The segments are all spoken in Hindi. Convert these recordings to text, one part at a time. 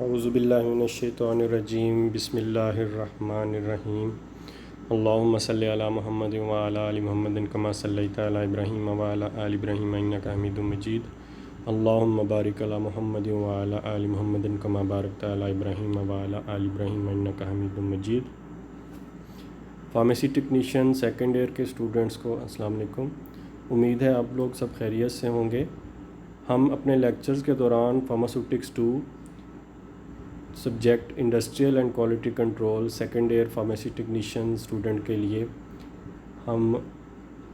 औज़ुबिल्लाहिमिनश्शैतानिर्रजीम बिस्मिल्लाहिर्रहमानिर्रहीम अल्लाहुम्मा सल्लि अला मुहम्मद व अला आलि मुहम्मदिन कमा सल्लैता अला इब्राहीम व अला आलि इब्राहीम इन्नका हमीदुम मजीद अल्लाहुम्मा बारिक अला मुहम्मद व अला आलि मुहम्मदिन कमा बारकता अला इब्राहीम व अला आलि इब्राहीम इन्नका हमीदुम मजीद। फार्मेसी टेक्नीशियन सेकेंड ईयर के स्टूडेंट्स को अस्सलाम वालेकुम। उम्मीद है आप लोग सब खैरियत से होंगे। हम अपने लेक्चर्स के दौरान pharmaceutics 2 subject industrial and quality control second year pharmacy technician student के लिए हम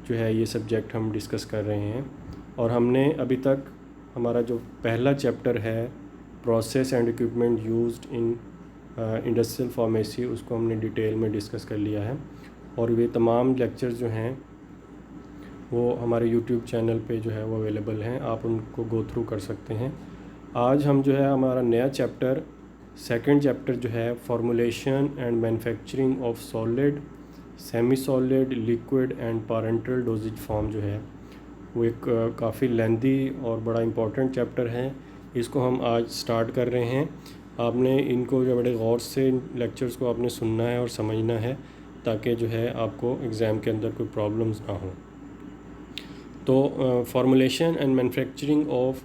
जो है ये सब्जेक्ट हम डिस्कस कर रहे हैं। और हमने अभी तक हमारा जो पहला चैप्टर है process and equipment used in industrial pharmacy उसको हमने डिटेल में डिस्कस कर लिया है। और ये तमाम लेक्चर्स जो हैं वो हमारे यूट्यूब चैनल पे जो है वो अवेलेबल हैं, आप उनको गो थ्रू कर सकते हैं। आज हम जो है हमारा नया चैप्टर सेकंड चैप्टर जो है formulation and manufacturing of solid, semi solid, liquid and parental doses form जो है वो एक काफ़ी लेंदी और बड़ा इम्पोर्टेंट चैप्टर है। इसको हम आज स्टार्ट कर रहे हैं। आपने इनको जो बड़े गौर से लेक्चर्स को आपने सुनना है और समझना है ताकि जो है आपको एग्ज़ाम के अंदर कोई प्रॉब्लम्स ना हो। तो फॉर्मुलेशन एंड मैन्युफैक्चरिंग ऑफ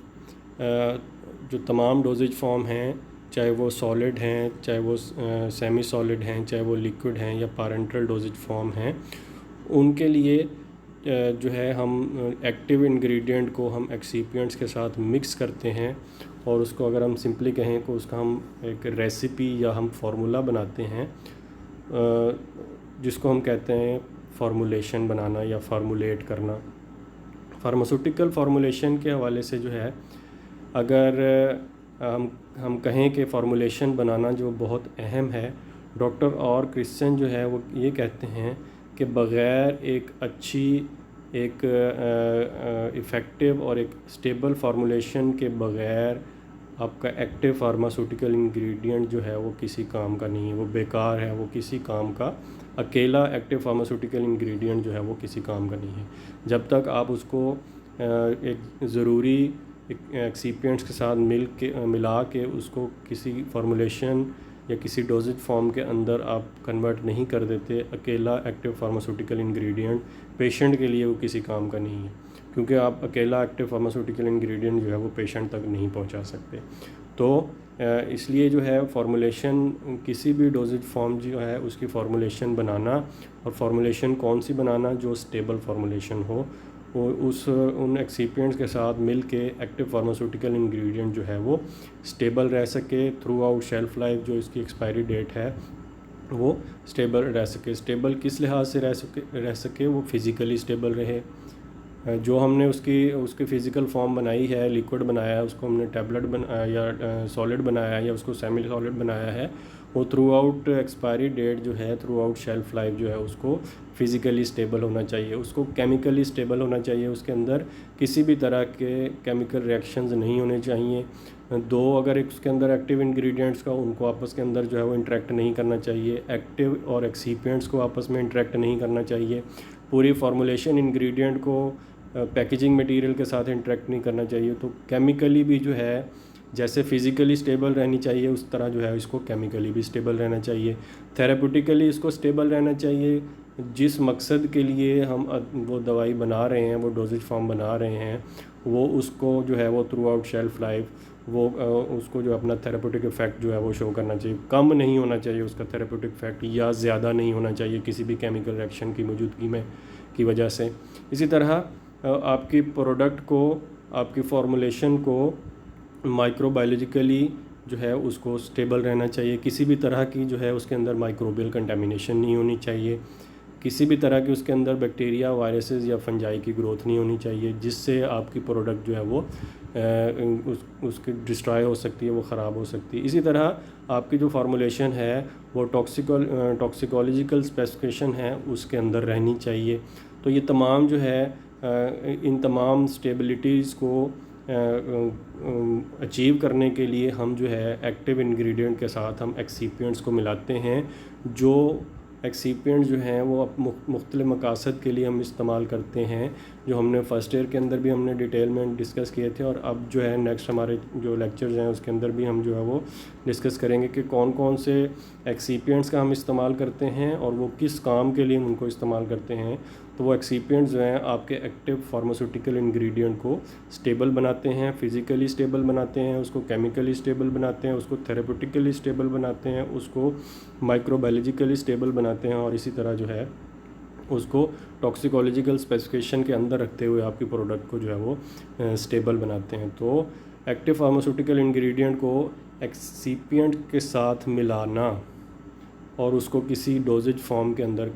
जो तमाम डोजेज फॉर्म हैं, चाहे वो सॉलिड हैं, चाहे वो सेमी सॉलिड हैं, चाहे वो लिक्विड हैं या पैरेंटल डोजेज फॉर्म हैं, उनके लिए जो है हम एक्टिव इंग्रेडिएंट को हम एक्सिपिएंट्स के साथ मिक्स करते हैं और उसको अगर हम सिंपली कहें तो उसका हम एक रेसिपी या हम फार्मूला बनाते हैं जिसको हम कहते हैं फार्मूलेशन बनाना या फार्मूलेट करना। फार्मास्यूटिकल फार्मूलेशन के हवाले से जो है अगर हम कहें कि फार्मूलेशन बनाना जो बहुत अहम है, डॉक्टर और क्रिश्चियन जो है वो ये कहते हैं कि बग़ैर एक अच्छी एक इफ़ेक्टिव और एक स्टेबल फार्मूलेशन के बग़ैर आपका एक्टिव फार्मास्यूटिकल इंग्रेडिएंट जो है वो किसी काम का नहीं है, वो बेकार है, वो किसी काम का अकेला एक्टिव फार्मास्यूटिकल इंग्रेडिएंट जो है वो किसी काम का नहीं है। जब तक आप उसको एक ज़रूरी एक्सिपिएंट्स के साथ मिला के उसको किसी फार्मूलेशन या किसी डोजेज फॉर्म के अंदर आप कन्वर्ट नहीं कर देते, अकेला एक्टिव फार्मास्यूटिकल इंग्रेडिएंट पेशेंट के लिए वो किसी काम का नहीं है, क्योंकि आप अकेला एक्टिव फार्मास्यूटिकल इंग्रेडिएंट जो है वो पेशेंट तक नहीं पहुंचा सकते। तो इसलिए जो है फार्मूलेशन किसी भी डोजेज फॉर्म जो है उसकी फार्मूलेशन बनाना, और फार्मूलेशन कौन सी बनाना जो स्टेबल फार्मूलेशन हो, वो उन एक्सिपिएंट्स के साथ मिल के एक्टिव फार्मास्यूटिकल इंग्रेडिएंट जो है वो स्टेबल रह सके थ्रू आउट शेल्फ़ लाइफ, जो इसकी एक्सपायरी डेट है वो स्टेबल रह सके। स्टेबल किस लिहाज से रह सके वो फ़िज़िकली स्टेबल रहे। जो हमने उसकी फ़िज़िकल फॉर्म बनाई है, लिक्विड बनाया है, उसको हमने टैबलेट बनाया या सॉलिड बनाया है या उसको सेमी सॉलिड बनाया है, वो थ्रू आउट एक्सपायरी डेट जो है, थ्रू आउट शेल्फ़ लाइफ जो है उसको फ़िज़िकली स्टेबल होना चाहिए, उसको केमिकली स्टेबल होना चाहिए। उसके अंदर किसी भी तरह के केमिकल रिएक्शंस नहीं होने चाहिए। अगर उसके अंदर एक्टिव इंग्रेडिएंट्स का उनको आपस के अंदर जो है वो इंटरेक्ट नहीं करना चाहिए, एक्टिव और एक्सिपिएंट्स को आपस में इंटरेक्ट नहीं करना चाहिए। पूरी फार्मूलेशन इंग्रेडिएंट को पैकेजिंग मटेरियल के साथ इंटरेक्ट नहीं करना चाहिए। तो केमिकली भी जो है जैसे फ़िज़िकली स्टेबल रहनी चाहिए उस तरह जो है इसको केमिकली भी स्टेबल रहना चाहिए। थेरेप्यूटिकली इसको स्टेबल रहना चाहिए। जिस मकसद के लिए हम वो दवाई बना रहे हैं, वो डोजेज फॉर्म बना रहे हैं, वो उसको जो है वो थ्रू आउट शेल्फ़ लाइफ वो उसको जो अपना थेरेप्यूटिक इफ़ेक्ट जो है वो शो करना चाहिए। कम नहीं होना चाहिए उसका थेरेप्यूटिक इफ़ेक्ट, या ज़्यादा नहीं होना चाहिए किसी भी केमिकल रिएक्शन की मौजूदगी में की वजह से। इसी तरह आपकी प्रोडक्ट को, आपकी फार्मूलेशन को माइक्रोबायोलॉजिकली जो है उसको स्टेबल रहना चाहिए। किसी भी तरह की जो है उसके अंदर माइक्रोबियल कंटामिनेशन नहीं होनी चाहिए, किसी भी तरह की उसके अंदर बैक्टीरिया, वायरसेस या फंजाई की ग्रोथ नहीं होनी चाहिए, जिससे आपकी प्रोडक्ट जो है वो उसकी डिस्ट्रॉय हो सकती है, वो ख़राब हो सकती है। इसी तरह आपकी जो फार्मूलेशन है वो टॉक्सिकोलॉजिकल स्पेसिफिकेशन है उसके अंदर रहनी चाहिए। तो ये तमाम जो है इन तमाम स्टेबिलिटीज़ को अचीव करने के लिए हम जो है एक्टिव इंग्रेडिएंट के साथ हम एक्सिपिएंट्स को मिलाते हैं जो एक्सीपिएंट जो हैं वो मुख्तलिफ़ मकासद के लिए हम इस्तेमाल करते हैं, जो हमने फ़र्स्ट ईयर के अंदर भी हमने डिटेल में डिस्कस किए थे, और अब जो है नेक्स्ट हमारे जो लेक्चर्स हैं उसके अंदर भी हम जो है वो डिस्कस करेंगे कि कौन कौन से एक्सीपिएंट्स का हम इस्तेमाल करते हैं और वो किस काम के लिए हम उनको इस्तेमाल करते हैं। तो वो एक्सीपिएंट्स जो हैं आपके एक्टिव फार्मास्यूटिकल इंग्रेडिएंट को स्टेबल बनाते हैं, फिज़िकली स्टेबल बनाते हैं, उसको केमिकली स्टेबल बनाते हैं, उसको थेरेप्यूटिकली स्टेबल बनाते हैं, उसको माइक्रोबायोलॉजिकली स्टेबल बनाते हैं, और इसी तरह जो है उसको टॉक्सिकोलॉजिकल स्पेसिफिकेशन के अंदर रखते हुए आपकी प्रोडक्ट को जो है वो स्टेबल बनाते हैं। तो एक्टिव फार्मास्यूटिकल इंग्रेडिएंट को एक्सीपिएंट के साथ मिलाना और उसको किसी डोजेज फॉर्म के अंदर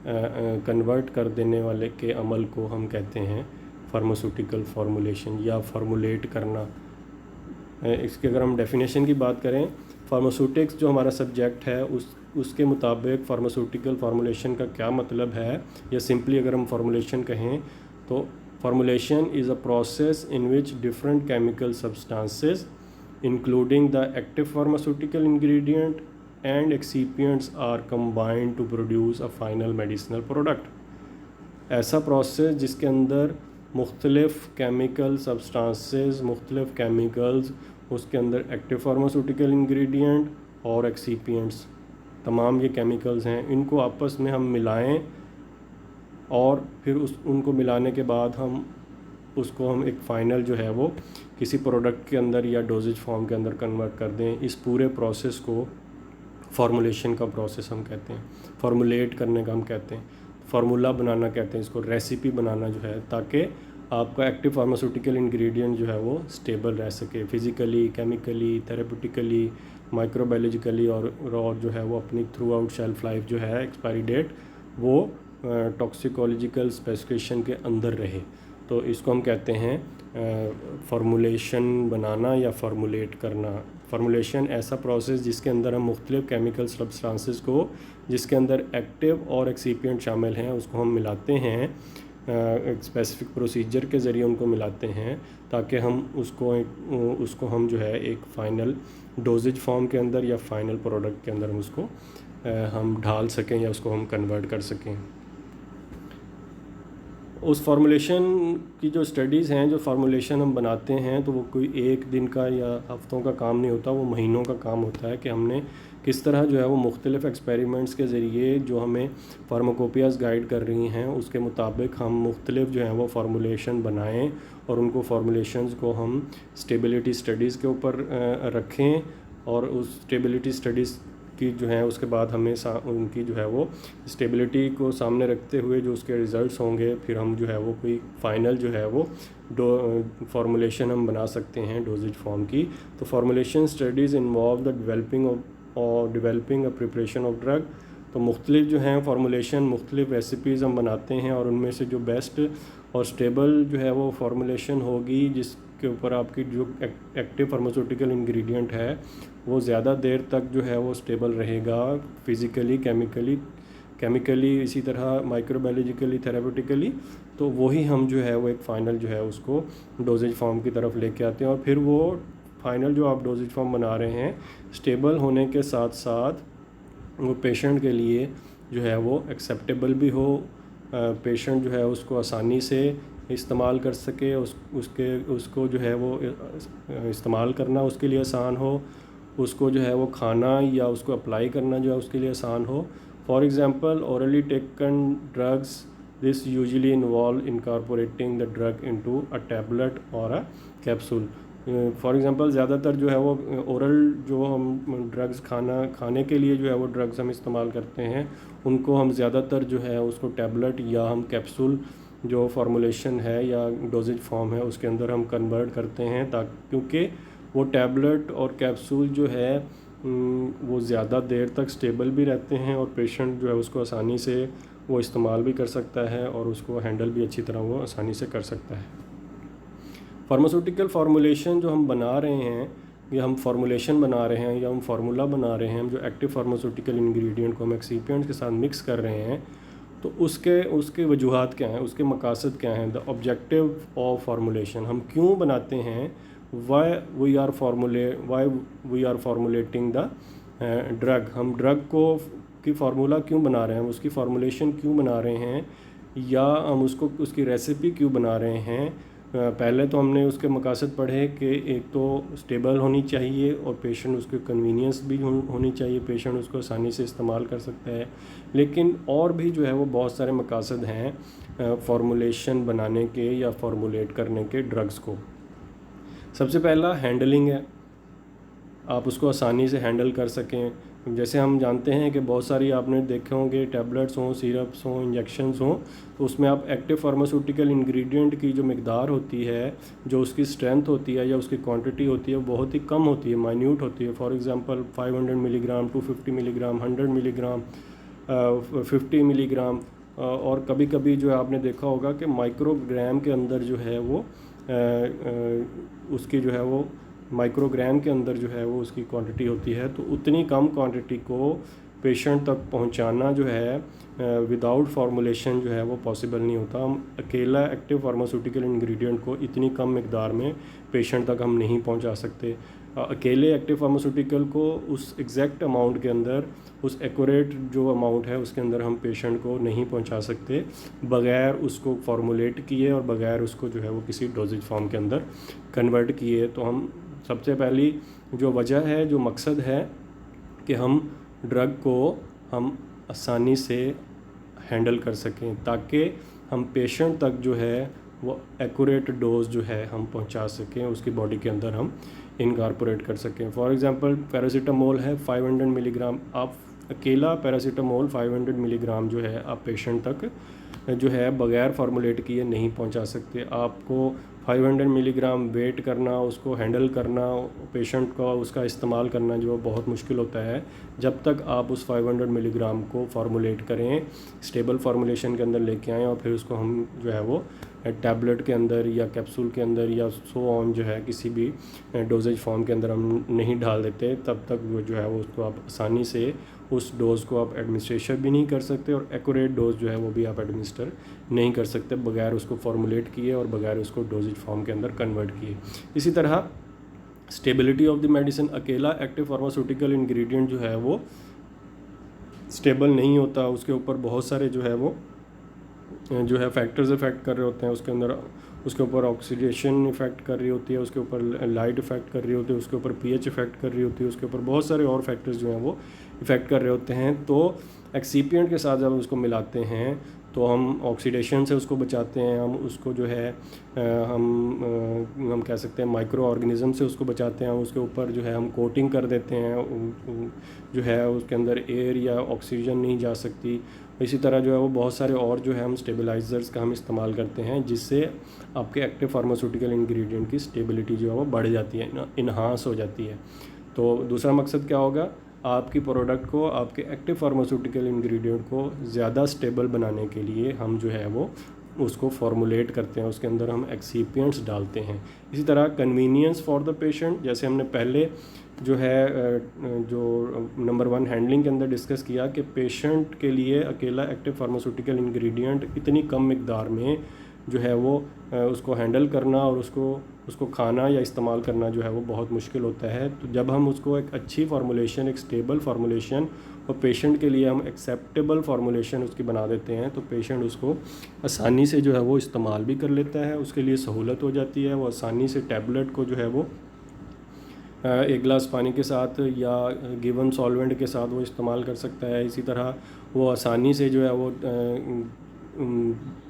कन्वर्ट कर देने वाले के अमल को हम कहते हैं फार्मास्यूटिकल फार्मूलेशन या फार्मूलेट करना। इसके अगर हम डेफिनेशन की बात करें, फार्मास्यूटिक्स जो हमारा सब्जेक्ट है उसके मुताबिक फार्मास्यूटिकल फार्मूलेशन का क्या मतलब है, या सिंपली अगर हम फार्मूलेशन कहें तो formulation is a process in which different chemical substances including the active pharmaceutical ingredient and excipients are combined to produce a final medicinal product। ऐसा प्रोसेस जिसके अंदर मुख्तलिफ़ केमिकल सब्सटेंसेस, मुख्तलिफ़ केमिकल्स, उसके अंदर एक्टिव फार्मास्यूटिकल इंग्रेडिएंट और एक्सीपिएंट्स, तमाम ये केमिकल्स हैं, इनको आपस में हम मिलाएं और फिर उनको मिलाने के बाद हम एक फ़ाइनल जो है वो किसी प्रोडक्ट के अंदर या डोजेज फॉर्म के अंदर कन्वर्ट कर दें। इस पूरे प्रोसेस को फार्मूलेशन का प्रोसेस हम कहते हैं, फार्मूलेट करने का हम कहते हैं, फार्मूला बनाना कहते हैं इसको, रेसिपी बनाना जो है, ताकि आपका एक्टिव फार्मास्यूटिकल इंग्रेडिएंट जो है वो स्टेबल रह सके फिज़िकली, केमिकली, थेरेप्यूटिकली, माइक्रोबायोलॉजिकली, और जो है वो अपनी थ्रू आउट शेल्फ लाइफ जो है, एक्सपायरी डेट, वो टॉक्सिकोलॉजिकल स्पेसिफिकेशन के अंदर रहे। तो इसको हम कहते हैं फार्मूलेशन बनाना या फार्मूलेट करना। फार्मूलेशन ऐसा प्रोसेस जिसके अंदर हम मुख्तलिफ़ केमिकल सब्सटेंसेस को, जिसके अंदर एक्टिव और एक्सीपिएंट शामिल हैं, उसको हम मिलाते हैं, एक स्पेसिफिक प्रोसीजर के ज़रिए उनको मिलाते हैं, ताकि हम उसको हम जो है एक फ़ाइनल डोजेज फॉर्म के अंदर या फाइनल प्रोडक्ट के अंदर हम उसको हम ढाल सकें या उसको हम कन्वर्ट कर सकें। उस फार्मूलेशन की जो स्टडीज़ हैं, जो फार्मूलेशन हम बनाते हैं, तो वो कोई एक दिन का या हफ्तों का काम नहीं होता, वो महीनों का काम होता है कि हमने किस तरह जो है वो मुख्तलिफ़ एक्सपेरिमेंट्स के ज़रिए जो हमें फार्माकोपियाज़ गाइड कर रही हैं उसके मुताबिक हम मुख्तलिफ़ जो है वो फार्मूलेशन बनाएं और उनको फार्मूलेशंस को हम स्टेबिलिटी स्टडीज़ के ऊपर रखें, और उस स्टेबिलिटी स्टडीज़ की जो है उसके बाद हमें उनकी जो है वो स्टेबिलिटी को सामने रखते हुए जो उसके रिज़ल्ट्स होंगे, फिर हम जो है वो कोई फ़ाइनल जो है वो फार्मूलेशन हम बना सकते हैं डोजेज फॉर्म की। तो formulation studies involve the developing a preparation of drug. तो मुख्तलिफ जो हैं फार्मूलेशन, मुख्तलिफ रेसिपीज़ हम बनाते हैं, और उनमें से जो बेस्ट और स्टेबल जो है वो फार्मूलेशन होगी जिसके ऊपर आपकी जो एक्टिव फार्मास्यूटिकल इंग्रेडिएंट है वो ज़्यादा देर तक जो है वो स्टेबल रहेगा फिज़िकली, केमिकली, इसी तरह माइक्रोबायोलॉजिकली, थेरेप्यूटिकली। तो वही हम जो है वो एक फ़ाइनल जो है उसको डोजेज फॉर्म की तरफ लेके आते हैं, और फिर वो फाइनल जो आप डोजेज फॉर्म बना रहे हैं स्टेबल होने के साथ साथ वो पेशेंट के लिए जो है वो एक्सेप्टेबल भी हो, पेशेंट जो है उसको आसानी से इस्तेमाल कर सके, उसको जो है वो इस्तेमाल करना उसके लिए आसान हो, उसको जो है वो खाना या उसको अप्लाई करना जो है उसके लिए आसान हो। For example orally taken drugs, this usually involve incorporating the drug into a tablet और अ कैप्सूल। फॉर एग्ज़ाम्पल ज़्यादातर जो है वो ओरल जो हम ड्रग्स खाने के लिए जो है वो ड्रग्स हम इस्तेमाल करते हैं, उनको हम ज़्यादातर जो है उसको टैबलेट या हम कैप्सूल जो फार्मूलेशन है या डोजेज फॉर्म है उसके अंदर हम कन्वर्ट करते हैं, ताकि क्योंकि वो टैबलेट और कैप्सूल जो है वो ज़्यादा देर तक स्टेबल भी रहते हैं, और पेशेंट जो है उसको आसानी से वो इस्तेमाल भी कर सकता है और उसको हैंडल भी अच्छी तरह वो आसानी से कर सकता है। फार्मास्यूटिकल फार्मूलेशन जो हम बना रहे हैं, या हम फार्मूलेशन बना रहे हैं या हम फार्मूला बना रहे हैं, जो एक्टिव फार्मास्यूटिकल इंग्रेडिएंट को हम एक्सीपिएंट्स के साथ मिक्स कर रहे हैं, तो उसके वजूहात क्या हैं, उसके मकासद क्या हैं, द ऑब्जेक्टिव ऑफ फार्मूलेशन, हम क्यों बनाते हैं, why we are formulating the drug, हम ड्रग को की फार्मूला क्यों बना रहे हैं, उसकी फार्मूलेशन क्यों बना रहे हैं, या हम उसको उसकी रेसिपी क्यों बना रहे हैं। पहले तो हमने उसके मकासद पढ़े कि एक तो स्टेबल होनी चाहिए और पेशेंट उसके कन्वीनियंस भी होनी चाहिए, पेशेंट उसको आसानी से इस्तेमाल कर सकता है। लेकिन और भी जो है वो बहुत सारे मकासद हैं फार्मूलेशन बनाने के या फार्मूलेट करने के ड्रग्स को। सबसे पहला हैंडलिंग है, आप उसको आसानी से हैंडल कर सकें। जैसे हम जानते हैं कि बहुत सारी आपने देखे होंगे टैबलेट्स हों, सिरप्स हों, इंजेक्शंस हों, तो उसमें आप एक्टिव फार्मास्यूटिकल इंग्रेडिएंट की जो मिकदार होती है, जो उसकी स्ट्रेंथ होती है या उसकी क्वांटिटी होती है, बहुत ही कम होती है, माइन्यूट होती है। For example 500 milligram, 250 milligram, 100 milligram, 50 milligram, और कभी कभी जो है आपने देखा होगा कि माइक्रोग्राम के अंदर जो है वो उसकी जो है वो माइक्रोग्राम के अंदर जो है वो उसकी क्वांटिटी होती है। तो उतनी कम क्वांटिटी को पेशेंट तक पहुंचाना जो है विदाउट फार्मूलेशन जो है वो पॉसिबल नहीं होता। हम अकेला एक्टिव फार्मास्यूटिकल इंग्रेडिएंट को इतनी कम मिकदार में पेशेंट तक हम नहीं पहुंचा सकते। अकेले एक्टिव फार्मास्यूटिकल को उस एग्जैक्ट अमाउंट के अंदर, उस एक्यूरेट जो अमाउंट है उसके अंदर हम पेशेंट को नहीं पहुंचा सकते बग़ैर उसको फार्मूलेट किए और बग़ैर उसको जो है वो किसी डोजेज फॉर्म के अंदर कन्वर्ट किए। तो हम सबसे पहली जो वजह है, जो मकसद है कि हम ड्रग को हम आसानी से हैंडल कर सकें ताकि हम पेशेंट तक जो है वो एक्यूरेट डोज जो है हम पहुंचा सकें, उसकी बॉडी के अंदर हम इनकॉर्पोरेट कर सकें। फॉर एग्जांपल पैरासीटामोल है 500 मिलीग्राम, आप अकेला पैरासीटामोल 500 मिलीग्राम जो है आप पेशेंट तक जो है बग़ैर फार्मूलेट किए नहीं पहुंचा सकते। आपको 500 मिलीग्राम वेट करना, उसको हैंडल करना, पेशेंट का उसका इस्तेमाल करना जो बहुत मुश्किल होता है जब तक आप उस 500 मिलीग्राम को फार्मूलेट करें, स्टेबल फार्मूलेशन के अंदर लेके आएँ और फिर उसको हम जो है वो टैबलेट के अंदर या कैप्सूल के अंदर या सो ऑन जो है किसी भी डोजेज फॉर्म के अंदर हम नहीं डाल देते, तब तक वो जो है वो उसको आप आसानी से उस डोज़ को आप एडमिनिस्ट्रेशन भी नहीं कर सकते और एक्यूरेट डोज जो है वो भी आप एडमिनिस्टर नहीं कर सकते बगैर उसको फार्मूलेट किए और बगैर उसको डोजेज फॉर्म के अंदर कन्वर्ट किए। इसी तरह स्टेबिलिटी ऑफ द मेडिसिन, अकेला एक्टिव फार्मास्यूटिकल इंग्रेडिएंट जो है वो स्टेबल नहीं होता, उसके ऊपर बहुत सारे जो है वो जो है फैक्टर्स इफ़ेक्ट कर रहे होते हैं। उसके अंदर उसके ऊपर ऑक्सीडेशन इफ़ेक्ट कर रही होती है, उसके ऊपर लाइट इफ़ेक्ट कर रही होती है, उसके ऊपर पीएच इफ़ेक्ट कर रही होती है, उसके ऊपर बहुत सारे और फैक्टर्स जो हैं वो इफ़ेक्ट कर रहे होते हैं। तो एक्सीपिएंट के साथ जब उसको मिलाते हैं तो हम ऑक्सीडेशन से उसको बचाते हैं, हम उसको जो है हम कह सकते हैं माइक्रो ऑर्गेनिज़म से उसको बचाते हैं, उसके ऊपर जो है हम कोटिंग कर देते हैं, जो है उसके अंदर एयर या ऑक्सीजन नहीं जा सकती। इसी तरह जो है वो बहुत सारे और जो है हम स्टेबलाइज़र्स का हम इस्तेमाल करते हैं जिससे आपके एक्टिव फार्मास्यूटिकल इंग्रेडिएंट की स्टेबिलिटी जो है वो बढ़ जाती है, इन्हांस हो जाती है। तो दूसरा मकसद क्या होगा, आपकी प्रोडक्ट को, आपके एक्टिव फार्मास्यूटिकल इंग्रेडिएंट को ज़्यादा स्टेबल बनाने के लिए हम जो है वो उसको फार्मूलेट करते हैं, उसके अंदर हम एक्सीपिएंट्स डालते हैं। इसी तरह कन्वीनियंस फॉर द पेशेंट, जैसे हमने पहले जो है जो नंबर 1 हैंडलिंग के अंदर डिस्कस किया कि पेशेंट के लिए अकेला एक्टिव फार्मास्यूटिकल इंग्रेडिएंट इतनी कम मिकदार में जो है वो उसको हैंडल करना और उसको खाना या इस्तेमाल करना जो है वो बहुत मुश्किल होता है। तो जब हम उसको एक अच्छी फार्मूलेशन, एक स्टेबल फार्मूलेशन और पेशेंट के लिए हम एक्सेप्टेबल फार्मूलेशन उसकी बना देते हैं तो पेशेंट उसको आसानी से जो है वो इस्तेमाल भी कर लेता है, उसके लिए सहूलत हो जाती है। वो आसानी से टैबलेट को जो है वो एक गिलास पानी के साथ या गिवन सॉल्वेंट के साथ वो इस्तेमाल कर सकता है। इसी तरह वो आसानी से जो है वो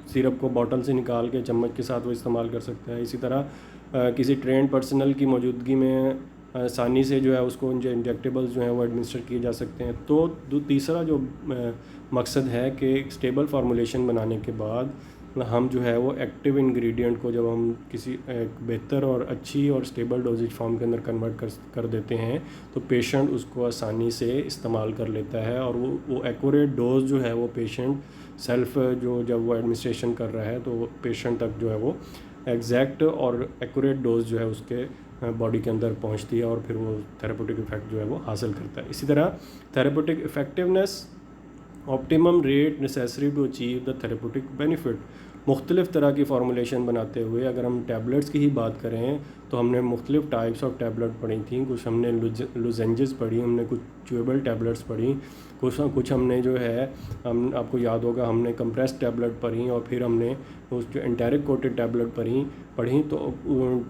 सिरप को बॉटल से निकाल के चम्मच के साथ वो इस्तेमाल कर सकता है। इसी तरह किसी ट्रेंड पर्सनल की मौजूदगी में आसानी से जो है उसको इंजेक्टेबल्स जो हैं वो एडमिनिस्टर किए जा सकते हैं। तो तीसरा जो मकसद है कि स्टेबल फार्मूलेशन बनाने के बाद हम जो है वो एक्टिव इंग्रेडिएंट को जब हम किसी एक बेहतर और अच्छी और स्टेबल डोजेज फॉर्म के अंदर कन्वर्ट कर देते हैं तो पेशेंट उसको आसानी से इस्तेमाल कर लेता है और वो एक्यूरेट डोज जो है वो पेशेंट सेल्फ जो जब वो एडमिनिस्ट्रेशन कर रहा है तो पेशेंट तक जो है वो एग्जैक्ट और एक्यूरेट डोज जो है उसके बॉडी के अंदर पहुंचती है और फिर वो थेरेपेटिक इफ़ेक्ट जो है वो हासिल करता है। इसी तरह therapeutic effectiveness, optimum rate necessary to achieve the therapeutic benefit. मुख्तलिफ़ तरह की फार्मूलेशन बनाते हुए अगर हम टैबलेट्स की ही बात करें तो हमने मुख्तलिफ़ टाइप्स ऑफ टैबलेट पढ़ी थी, कुछ हमने लुजेंजेस पढ़ी, हमने कुछ च्यूएबल टैबलेट्स पढ़ी, कुछ हमने जो है हम आपको याद होगा हमने कंप्रेस टैबलेट पढ़ी, और फिर हमने उस जो एंटेरिक कोटेड टैबलेट पढ़ी। तो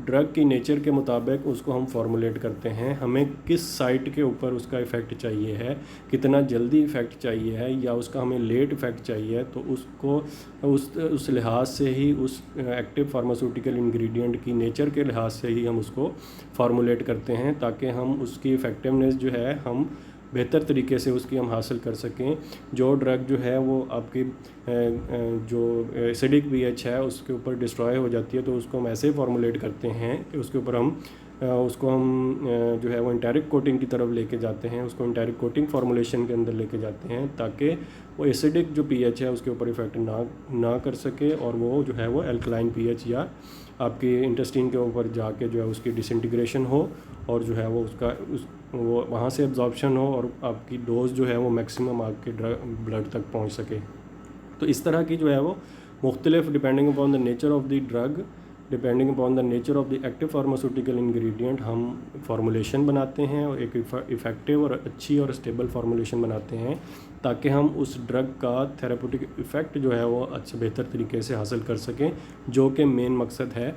ड्रग की नेचर के मुताबिक उसको हम फार्मूलेट करते हैं, हमें किस साइट के ऊपर उसका इफ़ेक्ट चाहिए है, कितना जल्दी इफ़ेक्ट चाहिए है, या उसका हमें लेट इफ़ेक्ट चाहिए है, तो उसको उस लिहाज से ही, उस एक्टिव फार्मास्यूटिकल इंग्रेडिएंट की नेचर के लिहाज से ही हम उसको फार्मूलेट करते हैं, ताकि हम उसकी इफ़ेक्टिवनेस जो है हम बेहतर तरीके से उसकी हम हासिल कर सकें। जो ड्रग जो है वो आपकी जो एसिडिक pH है उसके ऊपर डिस्ट्रॉय हो जाती है, तो उसको हम ऐसे फार्मूलेट करते हैं कि उसके ऊपर हम उसको हम जो है वो एंटेरिक कोटिंग की तरफ लेके जाते हैं, उसको एंटेरिक कोटिंग फार्मूलेशन के अंदर लेके जाते हैं, ताकि वो एसिडिक जो pH है उसके ऊपर इफ़ेक्ट ना कर सके, और वो जो है वो एल्कलाइन pH या आपकी इंटेस्टाइन के ऊपर जाके जो है उसकी डिसइंटीग्रेशन हो, और जो है वो वो वहाँ से एब्जॉर्प्शन हो, और आपकी डोज जो है वो मैक्सिमम आपके ब्लड तक पहुँच सके। तो इस तरह की जो है वो मुख्तलिफ depending upon the nature of the drug, depending upon the nature of the active pharmaceutical ingredient हम फार्मूलेशन बनाते हैं, और एक इफ़ेक्टिव और अच्छी और स्टेबल फार्मूलेशन बनाते हैं, ताकि हम उस ड्रग का थेरेप्यूटिक इफ़ेक्ट जो है वो अच्छे बेहतर तरीके से हासिल कर सकें, जो कि मेन मकसद है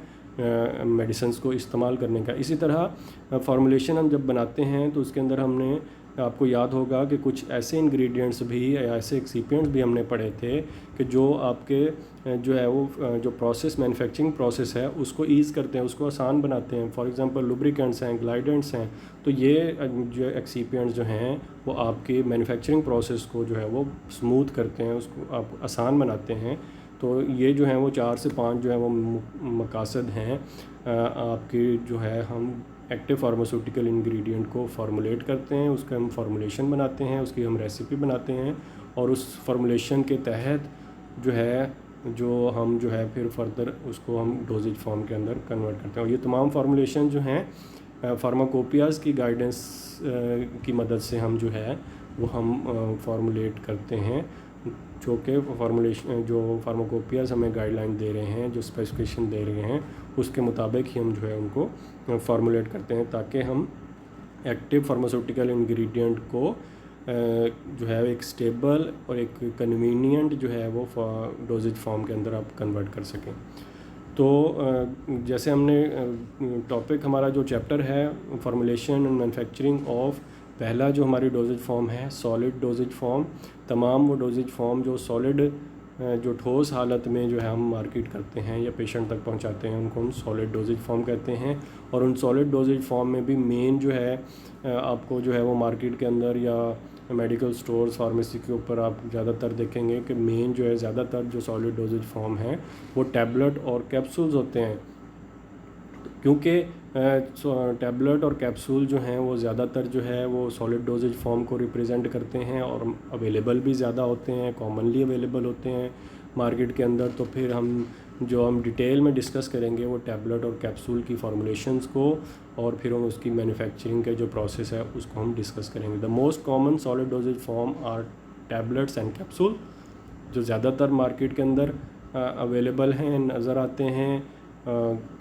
मेडिसिन्स को इस्तेमाल करने का। इसी तरह फार्मूलेशन हम जब बनाते हैं तो उसके अंदर हमने, आपको याद होगा कि कुछ ऐसे इंग्रेडिएंट्स भी या ऐसे एक्सिपिएंट्स भी हमने पढ़े थे कि जो आपके जो है वो जो मैन्युफैक्चरिंग प्रोसेस है उसको ईज़ करते हैं, उसको आसान बनाते हैं। फॉर एग्जांपल लुब्रिकेंट्स हैं, ग्लाइडेंट्स हैं, तो ये जो एक्सिपिएंट्स जो हैं वो आपके मैन्युफैक्चरिंग प्रोसेस को जो है वो स्मूथ करते हैं, उसको आप आसान बनाते हैं। तो ये जो हैं वो 4 से 5 जो है वो मकासद हैं आपकी, जो है हम एक्टिव फार्मास्यूटिकल इंग्रेडिएंट को फार्मूलेट करते हैं, उसका हम फार्मूलेशन बनाते हैं, उसकी हम रेसिपी बनाते हैं, और उस फार्मूलेशन के तहत जो है हम जो है फिर फर्दर उसको हम डोजेज फॉर्म के अंदर कन्वर्ट करते हैं। और ये तमाम फार्मूलेशन जो हैं फार्माकोपियाज़ की गाइडेंस की मदद से हम जो है वो हम फार्मूलेट करते हैं, जो कि फार्मूलेशन जो फार्माकोपियाज़ हमें गाइडलाइन दे रहे हैं, जो स्पेसिफिकेशन दे रहे हैं, उसके मुताबिक ही हम जो है उनको फार्मूलेट करते हैं, ताकि हम एक्टिव फार्मास्यूटिकल इंग्रेडिएंट को जो है एक स्टेबल और एक कन्वीनियंट जो है वो डोजेज फॉर्म के अंदर आप कन्वर्ट कर सकें। तो जैसे हमने टॉपिक हमारा जो चैप्टर है फार्मूलेशन एंड मैन्युफैक्चरिंग ऑफ, पहला जो हमारी डोजेज फॉर्म है सॉलिड डोजेज फॉर्म। तमाम वो डोजेज फॉर्म जो सॉलिड जो ठोस हालत में जो है हम मार्केट करते हैं या पेशेंट तक पहुंचाते हैं, उनको हम सॉलिड डोजेज फॉर्म कहते हैं। और उन सॉलिड डोजेज फॉर्म में भी मेन जो है आपको जो है वो मार्केट के अंदर या मेडिकल स्टोर्स फार्मेसी के ऊपर आप ज़्यादातर देखेंगे कि मेन जो है ज़्यादातर जो सॉलिड डोजेज फॉर्म है वो टैबलेट और कैप्सूल्स होते हैं, क्योंकि टैबलेट और कैप्सूल जो हैं वो ज़्यादातर जो है वो सॉलिड डोजेज फॉर्म को रिप्रेजेंट करते हैं, और अवेलेबल भी ज़्यादा होते हैं, कॉमनली अवेलेबल होते हैं मार्केट के अंदर। तो फिर हम डिटेल में डिस्कस करेंगे वो टैबलेट और कैप्सूल की फार्मूलेशंस को, और फिर हम उसकी मैन्युफैक्चरिंग का जो प्रोसेस है उसको हम डिस्कस करेंगे। The most common solid dosage form are tablets and capsule, जो ज़्यादातर मार्केट के अंदर अवेलेबल हैं, नज़र आते हैं।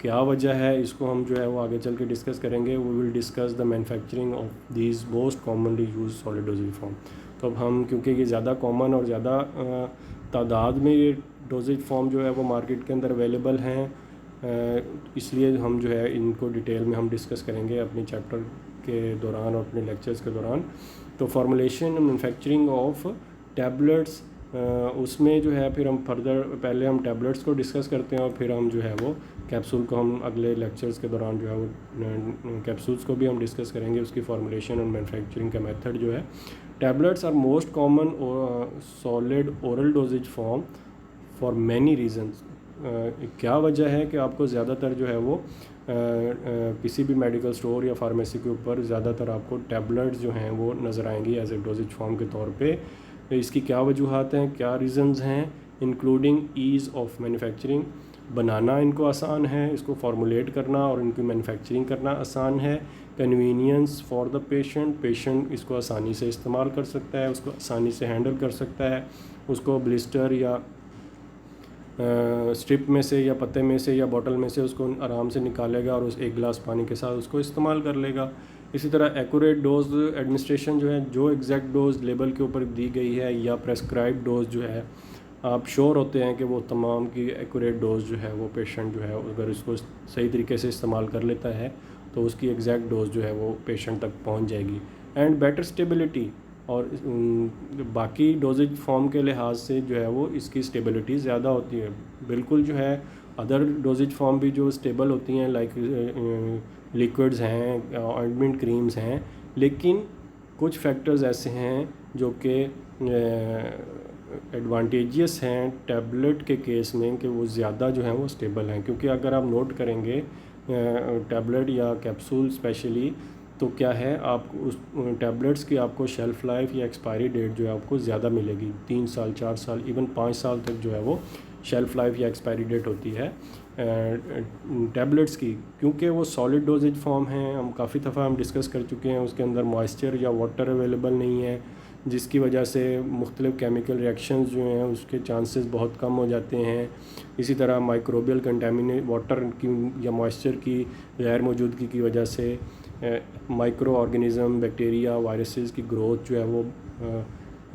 क्या वजह है इसको हम जो है वो आगे चल के डिस्कस करेंगे। We will discuss the manufacturing of these most commonly use solid dosage form. तो अब हम, क्योंकि ये ज़्यादा कॉमन और ज़्यादा तादाद में ये डोजेज फॉर्म जो है वो मार्केट के अंदर अवेलेबल हैं, इसलिए हम जो है इनको डिटेल में हम डिस्कस करेंगे अपने चैप्टर के दौरान और अपने लेक्चर्स के दौरान। तो फार्मूलेशन मैन्युफैक्चरिंग ऑफ टैबलेट्स, उसमें जो है फिर हम फर्दर पहले हम टैबलेट्स को डिस्कस करते हैं, और फिर हम जो है वो कैप्सूल को हम अगले लेक्चर्स के दौरान जो है वो कैप्सूल्स को भी हम डिस्कस करेंगे, उसकी फार्मूलेशन और मैन्युफैक्चरिंग का मेथड जो है। Tablets are most common solid oral dosage form for many reasons. क्या वजह है कि आपको ज़्यादातर जो है वो किसी भी मेडिकल स्टोर या फार्मेसी के ऊपर ज़्यादातर आपको टैबलेट्स जो हैं वो नज़र आएंगी एज ए डोजेज फॉर्म के तौर पे। इसकी क्या वजूहात हैं, क्या रीज़न्स हैं, इंक्लूडिंग ईज़ ऑफ मैन्युफैक्चरिंग। बनाना इनको आसान है, इसको फार्मूलेट करना और इनकी मैन्युफैक्चरिंग करना आसान है। कन्वीनियंस फॉर द पेशेंट इसको आसानी से इस्तेमाल कर सकता है, उसको आसानी से हैंडल कर सकता है, उसको ब्लिस्टर या स्ट्रिप में से या पत्ते में से या बॉटल में से उसको आराम से निकालेगा और उस एक गिलास पानी के साथ उसको इस्तेमाल कर लेगा। इसी तरह एक्यूरेट डोज एडमिनिस्ट्रेशन जो है, जो एग्जैक्ट डोज लेबल के ऊपर दी गई है या प्रेस्क्राइब डोज जो है, आप श्योर होते हैं कि वो तमाम की एक्यूरेट डोज जो है वो पेशेंट जो है अगर इसको सही तरीके से इस्तेमाल कर लेता है तो उसकी एग्जैक्ट डोज जो है वो पेशेंट तक पहुंच जाएगी। एंड बेटर स्टेबिलिटी, और बाकी डोजेज फॉर्म के लिहाज से जो है वो इसकी स्टेबिलिटी ज़्यादा होती है। बिल्कुल जो है अदर डोजेज फॉर्म भी जो स्टेबल होती हैं, लाइक लिक्विड्स हैं, ऑइंटमेंट क्रीम्स हैं, लेकिन कुछ फैक्टर्स ऐसे हैं जो कि एडवांटेजियस हैं टैबलेट के केस में कि वो ज़्यादा जो हैं वो स्टेबल हैं। क्योंकि अगर आप नोट करेंगे टैबलेट या कैप्सूल स्पेशली, तो क्या है आप उस टैबलेट्स की आपको शेल्फ़ लाइफ या एक्सपायरी डेट जो है आपको ज़्यादा मिलेगी। 3 साल, 4 साल, इवन 5 साल तक जो है वो शेल्फ़ लाइफ या एक्सपायरी डेट होती है टैबलेट्स की, क्योंकि वो सॉलिड डोजेज फॉर्म हैं। हम काफ़ी दफ़ा हम डिस्कस कर चुके हैं, उसके अंदर मॉइस्चर या वाटर अवेलेबल नहीं है, जिसकी वजह से मुख्तलिफ़ केमिकल रिएक्शंस जो हैं उसके चांसेस बहुत कम हो जाते हैं। इसी तरह माइक्रोबियल कंटेमिनेट वाटर की या मॉइस्चर की गैर मौजूदगी की वजह से माइक्रो ऑर्गेनिज़म, बैक्टीरिया, वायरसेस की ग्रोथ जो है वो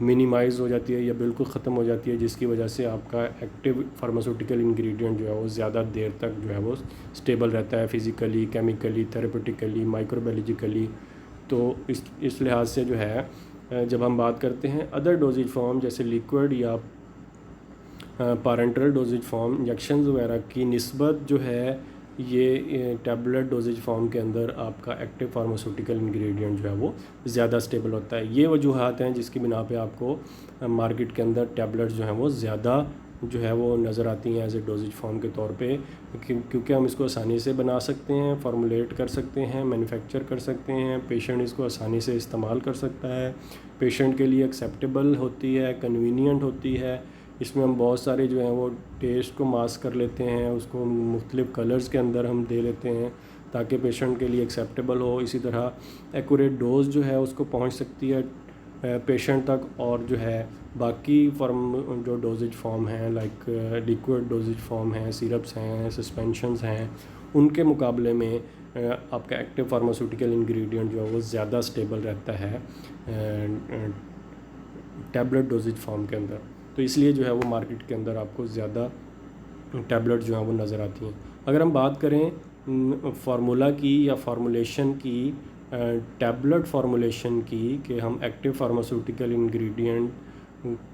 मिनिमाइज़ हो जाती है या बिल्कुल ख़त्म हो जाती है, जिसकी वजह से आपका एक्टिव फार्मास्यूटिकल इंग्रेडिएंट जो है वो ज़्यादा देर तक जो है वो स्टेबल रहता है, फ़िज़िकली, केमिकली, थेरेपेटिकली, माइक्रोबायोलॉजिकली। तो इस लिहाज से जो है जब हम बात करते हैं अदर डोजेज फॉर्म जैसे लिक्विड या पैरेंटल डोजेज फॉर्म, इंजेक्शन वगैरह की निस्बत जो है ये टैबलेट डोजेज फॉर्म के अंदर आपका एक्टिव फार्मास्यूटिकल इंग्रेडिएंट जो है वो ज़्यादा स्टेबल होता है। ये वजूहात हैं जिसकी बिना पे आपको मार्केट के अंदर टैबलेट्स जो हैं वो ज़्यादा जो है वो नज़र आती हैं एज ए डोजेज फॉर्म के तौर पे, क्योंकि हम इसको आसानी से बना सकते हैं, फार्मूलेट कर सकते हैं, मैन्युफैक्चर कर सकते हैं, पेशेंट इसको आसानी से इस्तेमाल कर सकता है, पेशेंट के लिए एक्सेप्टेबल होती है, कन्वीनियंट होती है। इसमें हम बहुत सारे जो हैं वो टेस्ट को मास्क कर लेते हैं, उसको मुख्तलिफ़ कलर्स के अंदर हम दे लेते हैं ताकि पेशेंट के लिए एक्सेप्टेबल हो। इसी तरह एक्यूरेट डोज जो है उसको पहुंच सकती है पेशेंट तक, और जो है बाकी फॉर्म जो डोजेज फॉर्म हैं लाइक लिक्विड डोजेज फॉर्म हैं, सिरप्स हैं, सस्पेंशंस हैं, उनके मुकाबले में आपका एक्टिव फार्मास्यूटिकल इंग्रेडिएंट जो है वो ज़्यादा स्टेबल रहता है टैबलेट डोजेज फॉर्म के अंदर। तो इसलिए जो है वो मार्केट के अंदर आपको ज़्यादा टैबलेट जो हैं वो नज़र आती हैं। अगर हम बात करें फार्मूला की या फार्मूलेशन की, टैबलेट फार्मूलेशन की, कि हम एक्टिव फार्मास्यूटिकल इंग्रेडिएंट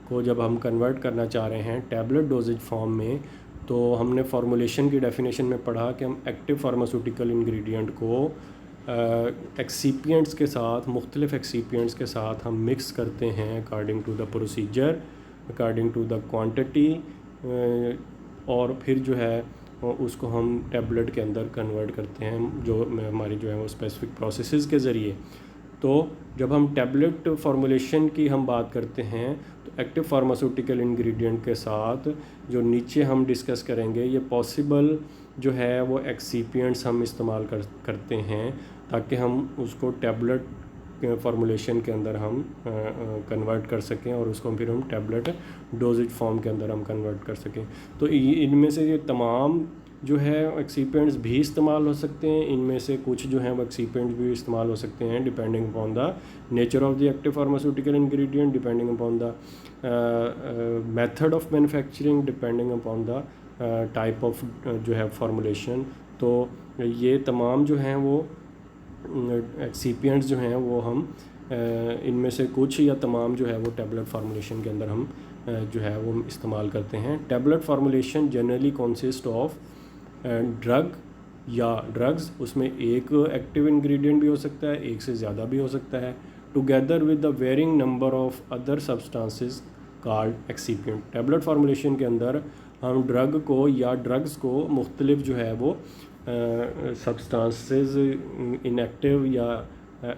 को जब हम कन्वर्ट करना चाह रहे हैं टैबलेट डोजेज फॉर्म में, तो हमने फार्मूलेशन की डेफिनेशन में पढ़ा कि हम एक्टिव फार्मास्यूटिकल इंग्रेडिएंट को एक्सीपिएंट्स के साथ, मुख्तलिफ़ एक्सीपिएंट्स के साथ हम मिक्स करते हैं according to the procedure, according to the quantity, और फिर जो है उसको हम टैबलेट के अंदर कन्वर्ट करते हैं जो हमारी जो है वो स्पेसिफिक प्रोसेसेस के ज़रिए। तो जब हम टैबलेट फार्मूलेशन की हम बात करते हैं तो एक्टिव फार्मास्यूटिकल इंग्रेडिएंट के साथ जो नीचे हम डिस्कस करेंगे, ये पॉसिबल जो है वो एक्सीपिएंट्स हम इस्तेमाल करते हैं ताकि हम उसको टैबलेट फार्मूलेशन के अंदर हम कन्वर्ट कर सकें और उसको फिर हम टैबलेट डोजेज फॉर्म के अंदर हम कन्वर्ट कर सकें। तो इनमें से ये तमाम जो है एक्सीपेंट्स भी इस्तेमाल हो सकते हैं, इनमें से कुछ जो हैं वो एक्सीपेंट्स भी इस्तेमाल हो सकते हैं depending upon the nature of the active pharmaceutical ingredient, depending upon the method of manufacturing, depending upon the type of जो है फार्मूलेशन। तो ये तमाम जो हैं वो एक्सीपिएंट्स जो हैं वो हम इनमें से कुछ या तमाम जो है वो टैबलेट फार्मूलेशन के अंदर हम जो है वो इस्तेमाल करते हैं। Tablet formulation generally consist of drug या ड्रग्स, उसमें एक एक्टिव इंग्रेडिएंट भी हो सकता है, एक से ज़्यादा भी हो सकता है, together with the varying number of other substances called excipient. Tablet formulation के अंदर हम ड्रग को या ड्रग्स को मुख्तलिफ जो है वो सब्सटेंसेस इनएक्टिव या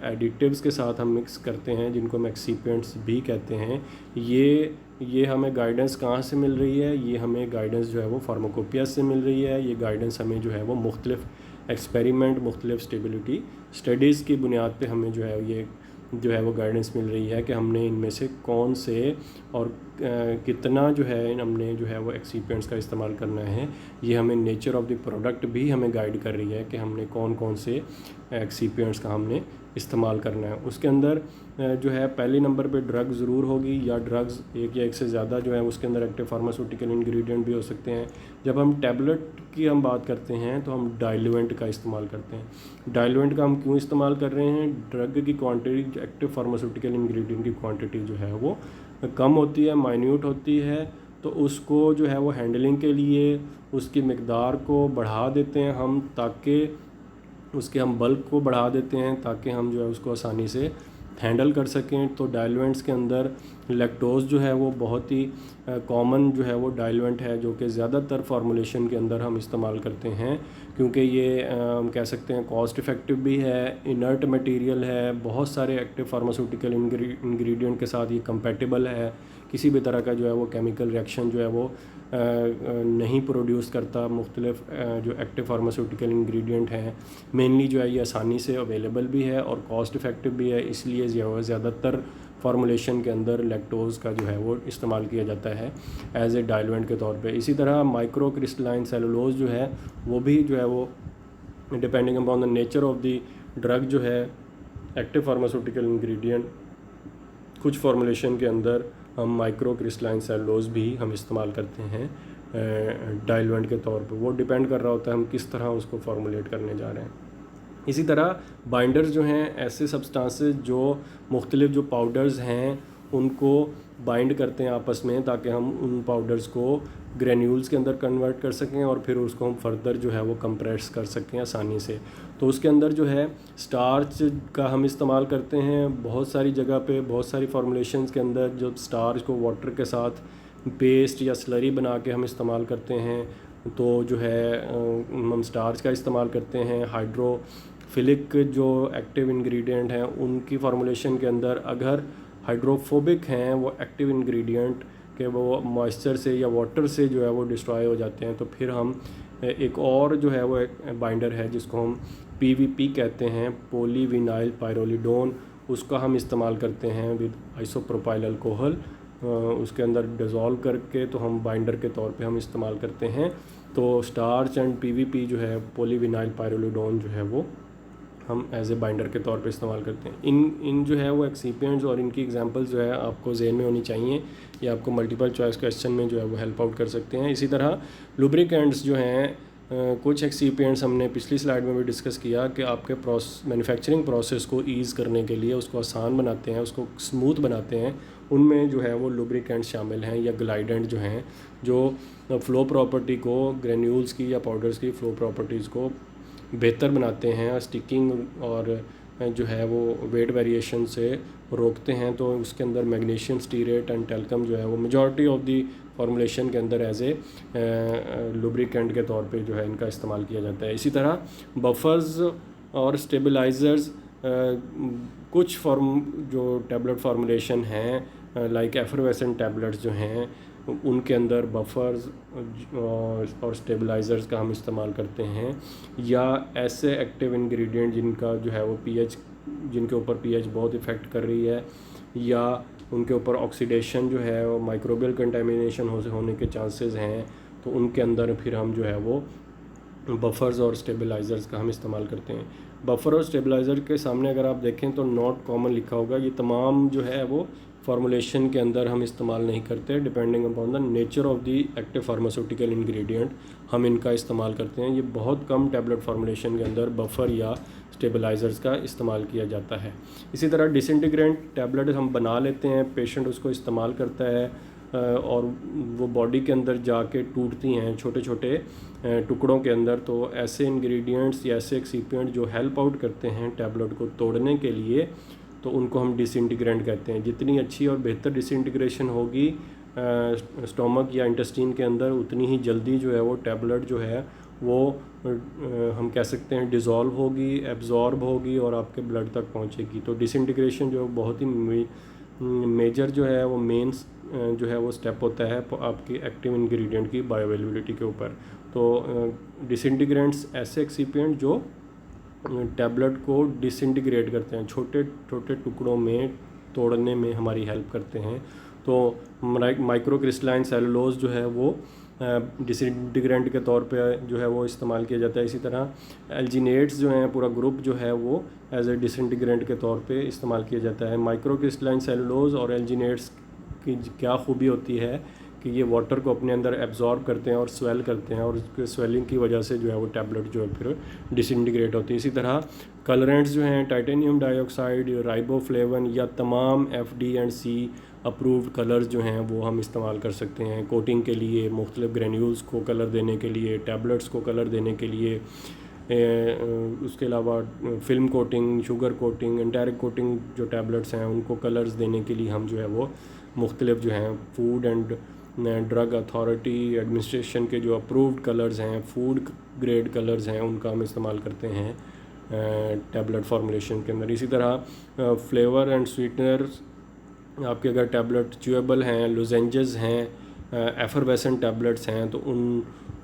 एडिटिव्स के साथ हम मिक्स करते हैं, जिनको हम एक्सीपिएंट्स भी कहते हैं। ये हमें गाइडेंस कहाँ से मिल रही है? ये हमें गाइडेंस जो है वो फार्माकोपिया से मिल रही है। ये गाइडेंस हमें जो है वो मुख्तलिफ एक्सपेरिमेंट, मुख्तलिफ स्टेबिलिटी स्टडीज़ की बुनियाद पे हमें जो है ये जो है वो गाइडेंस मिल रही है कि हमने इनमें से कौन से और कितना जो है हमने जो है वो एक्सीपिएंट्स का इस्तेमाल करना है, ये हमें नेचर ऑफ द प्रोडक्ट भी हमें गाइड कर रही है कि हमने कौन कौन से एक्सीपिएंट्स का हमने इस्तेमाल करना है। उसके अंदर जो है पहले नंबर पे ड्रग ज़रूर होगी, या ड्रग्स एक या एक से ज़्यादा जो है उसके अंदर एक्टिव फार्मास्यूटिकल इंग्रेडिएंट भी हो सकते हैं। जब हम टैबलेट की हम बात करते हैं तो हम डाइल्यूएंट का इस्तेमाल करते हैं। डाइल्यूएंट का हम क्यों इस्तेमाल कर रहे हैं? ड्रग की क्वांटिटी, एक्टिव फार्मास्यूटिकल इंग्रेडिएंट की क्वांटिटी जो है वो कम होती है, माइन्यूट होती है, तो उसको जो है वो हैंडलिंग के लिए उसकी मिकदार को बढ़ा देते हैं हम, ताकि उसके हम बल्क को बढ़ा देते हैं ताकि हम जो है उसको आसानी से हैंडल कर सकें। तो डाइल्यूएंट्स के अंदर लैक्टोज जो है वो बहुत ही कॉमन जो है वो डाइल्यूएंट है, जो कि ज़्यादातर फार्मूलेशन के अंदर हम इस्तेमाल करते हैं, क्योंकि ये हम कह सकते हैं कॉस्ट इफ़ेक्टिव भी है, इनर्ट मटेरियल है, बहुत सारे एक्टिव फार्मास्यूटिकल इंग्रेडिएंट के साथ ये कंपैटिबल है, किसी भी तरह का जो है वो केमिकल रिएक्शन जो है वो नहीं प्रोड्यूस करता। मुख्तलिफ जो एक्टिव फार्मास्यूटिकल इंग्रेडिएंट हैं मेनली जो है ये आसानी से अवेलेबल भी है और कॉस्ट इफ़ेक्टिव भी है, इसलिए ज़्यादातर फार्मूलेशन के अंदर लैक्टोज़ का जो है वो इस्तेमाल किया जाता है एज ए डाइल्यूएंट के तौर पे। इसी तरह माइक्रो क्रिस्टलाइन सेलुलोज जो है वो भी जो है वो depending upon the nature of the drug जो है एक्टिव फार्मास्यूटिकल इंग्रेडिएंट, कुछ फार्मूलेशन के अंदर हम माइक्रो क्रिस्टलाइन सेलुलोज भी हम इस्तेमाल करते हैं डाइल्यूएंट के तौर पे। वो डिपेंड कर रहा होता है हम किस तरह उसको फार्मूलेट करने जा रहे हैं। इसी तरह बाइंडर्स जो हैं ऐसे सब्सटेंसेस जो मुख्तलिफ जो पाउडर्स हैं उनको बाइंड करते हैं आपस में, ताकि हम उन पाउडर्स को ग्रेन्यूल्स के अंदर कन्वर्ट कर सकें और फिर उसको हम फर्दर जो है वो कंप्रेस कर सकें आसानी से। तो उसके अंदर जो है स्टार्च का हम इस्तेमाल करते हैं बहुत सारी जगह पे, बहुत सारी फार्मूलेशंस के अंदर जो स्टार्च को वाटर के साथ पेस्ट या स्लरी बना के हम इस्तेमाल करते हैं। तो जो है हम स्टार्च का इस्तेमाल करते हैं। हाइड्रोफिलिक जो एक्टिव इंग्रेडिएंट हैं उनकी फार्मूलेशन के अंदर अगर हाइड्रोफोबिक हैं वो एक्टिव इंग्रेडिएंट के, वो मॉइस्चर से या वाटर से जो है वो डिस्ट्रॉय हो जाते हैं, तो फिर हम एक और जो है वो एक बाइंडर है जिसको हम PVP कहते हैं, पॉलीविनाइल पायरोलिडोन, उसका हम इस्तेमाल करते हैं विद आइसोप्रोपाइल अल्कोहल, उसके अंदर डिज़ोल्व करके तो हम बाइंडर के तौर पे हम इस्तेमाल करते हैं। तो स्टार्च एंड PVP जो है पॉलीविनाइल पायरोलिडोन जो है वो हम एज ए बाइंडर के तौर पे इस्तेमाल करते हैं। इन जो है वो एक्सीपिएंट्स और इनकी एग्जांपल्स जो है आपको ज़हन में होनी चाहिए, ये आपको मल्टीपल चॉइस क्वेश्चन में जो है वो हेल्प आउट कर सकते हैं। इसी तरह लुब्रिकेंट्स जो हैं, कुछ एक्सीपिएंट्स हमने पिछली स्लाइड में भी डिस्कस किया कि आपके मैन्युफैक्चरिंग प्रोसेस को ईज़ करने के लिए, उसको आसान बनाते हैं, उसको स्मूथ बनाते हैं, उनमें जो है वो लुब्रिकेंट्स शामिल हैं या ग्लाइडेंट जो हैं, जो फ़्लो प्रॉपर्टी को, ग्रेन्यूल्स की या पाउडर्स की फ़्लो प्रॉपर्टीज़ को बेहतर बनाते हैं, स्टिकिंग और जो है वो वेट वेरिएशन से रोकते हैं। तो उसके अंदर मैग्नीशियम स्टीरेट एंड टेल्कम जो है वो मेजॉरिटी ऑफ दी फार्मूलेशन के अंदर एज ए लुब्रिकेंट के तौर पे जो है इनका इस्तेमाल किया जाता है। इसी तरह बफर्स और स्टेबलाइज़र्स, कुछ जो टैबलेट फार्मूलेशन हैं लाइक एफरवेसेंट टैबलेट्स जो हैं उनके अंदर बफर्स और स्टेबलाइज़र्स का हम इस्तेमाल करते हैं, या ऐसे एक्टिव इंग्रेडिएंट जिनका जो है वो जिनके ऊपर pH बहुत इफ़ेक्ट कर रही है, या उनके ऊपर ऑक्सीडेशन जो है वो माइक्रोबियल कंटेमिनेशन होने के चांसेस हैं, तो उनके अंदर फिर हम जो है वो बफ़र्स और स्टेबलाइज़र्स का हम इस्तेमाल करते हैं। बफ़र और स्टेबलाइज़र के सामने अगर आप देखें तो नॉट कॉमन लिखा होगा। ये तमाम जो है वो फार्मूलेशन के अंदर हम इस्तेमाल नहीं करते, depending upon the nature of the active pharmaceutical ingredient हम इनका इस्तेमाल करते हैं। ये बहुत कम टैबलेट फार्मूलेशन के अंदर बफ़र या स्टेबलाइज़र्स का इस्तेमाल किया जाता है। इसी तरह डिसइंटीग्रेंट टैबलेट हम बना लेते हैं, पेशेंट उसको इस्तेमाल करता है और वो बॉडी के अंदर जाके टूटती हैं छोटे छोटे टुकड़ों के अंदर। तो ऐसे इंग्रेडिएंट्स या ऐसे एक्सीपिएंट जो हेल्प आउट करते हैं टैबलेट को तोड़ने के लिए, तो उनको हम डिसइंटीग्रेंट कहते हैं। जितनी अच्छी और बेहतर डिसइंटीग्रेशन होगी स्टोमक या इंटेस्टाइन के अंदर, उतनी ही जल्दी जो है वो टैबलेट जो है वो हम कह सकते हैं डिज़ोल्व होगी, एब्जॉर्ब होगी और आपके ब्लड तक पहुंचेगी। तो डिसइंटीग्रेशन जो बहुत ही मेजर जो है वो मेन जो है वो स्टेप होता है आपकी एक्टिव इंग्रेडिएंट की बायोअवेलेबिलिटी के ऊपर। तो डिसइंटीग्रेंट्स ऐसे एक्सीपिएंट जो टैबलेट को डिसइंटीग्रेट करते हैं, छोटे छोटे टुकड़ों में तोड़ने में हमारी हेल्प करते हैं। तो माइक्रो क्रिस्टलाइन सेलुलोज जो है वो डिसइंटीग्रेंट के तौर पे जो है वो इस्तेमाल किया जाता है। इसी तरह एल्जिनेट्स जो हैं पूरा ग्रुप जो है वो एज ए डिसइंटीग्रेंट के तौर पे इस्तेमाल किया जाता है। माइक्रो क्रिस्टलाइन सेलुलोज और एल्जिनेट्स की क्या खूबी होती है कि ये वाटर को अपने अंदर एब्जॉर्ब करते हैं और स्वेल करते हैं, और उसके स्वेलिंग की वजह से जो है वो टैबलेट जो है फिर डिसइंटीग्रेट होती है। इसी तरह कलरेंट्स जो हैं टाइटेनियम डाइऑक्साइड, राइबोफ्लेवन या तमाम FD&C अप्रूव्ड कलर्स जो हैं वो हम इस्तेमाल कर सकते हैं कोटिंग के लिए, मुख्तलिफ ग्रेन्यूल्स को कलर देने के लिए, टैबलेट्स को कलर देने के लिए। उसके अलावा film coating, sugar coating, enteric coating जो टैबलेट्स हैं उनको कलर्स देने के लिए हम जो है वो मुख्तलिफ जो हैं food and drug authority administration के जो अप्रूव्ड कलर्स हैं, फूड ग्रेड कलर्स हैं, उनका हम इस्तेमाल करते हैं टैबलेट फार्मूलेशन के अंदर। इसी तरह फ्लेवर एंड स्वीटनर्स आपके अगर टैबलेट च्यूएबल हैं, लोजेंजेस हैं, एफरवेसेंट टैबलेट्स हैं तो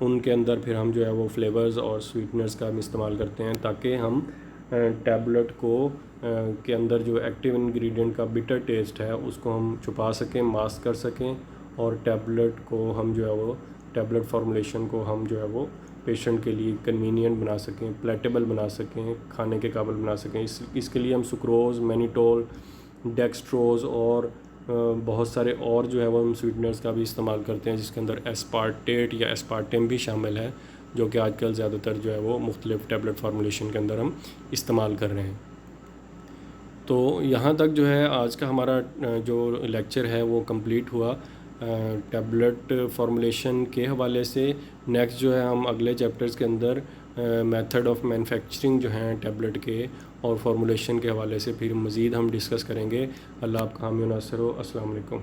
उनके अंदर फिर हम जो है वो फ्लेवर्स और स्वीटनर्स का हम इस्तेमाल करते हैं ताकि हम टैबलेट को के अंदर जो एक्टिव इंग्रेडिएंट का बिटर टेस्ट है उसको हम छुपा सकें, मास्क कर सकें, और टैबलेट को हम जो है वो टैबलेट फार्मूलेशन को हम जो है वो पेशेंट के लिए कन्वीनियंट बना सकें, प्लेटेबल बना सकें, खाने के काबिल बना सकें। इसके लिए हम सुक्रोज़, मैनिटोल, डेक्सट्रोज़ और बहुत सारे और जो है वो हम स्वीटनर्स का भी इस्तेमाल करते हैं जिसके अंदर एस्पार्टेट या एस्पार्टेम भी शामिल है, जो कि आजकल ज़्यादातर जो है वो मुख्तलिफ टैबलेट फार्मूलेशन के अंदर हम इस्तेमाल कर रहे हैं। तो यहाँ तक जो है आज का हमारा जो लेक्चर है वो कंप्लीट हुआ टैबलेट फार्मूलेशन के हवाले से। नेक्स्ट जो है हम अगले चैप्टर्स के अंदर मेथड ऑफ मैन्युफैक्चरिंग जो हैं टैबलेट के और फार्मूलेशन के हवाले से फिर मज़ीद हम डिस्कस करेंगे। अल्लाह आपका हामी नासिर हो। अस्सलाम वालेकुम।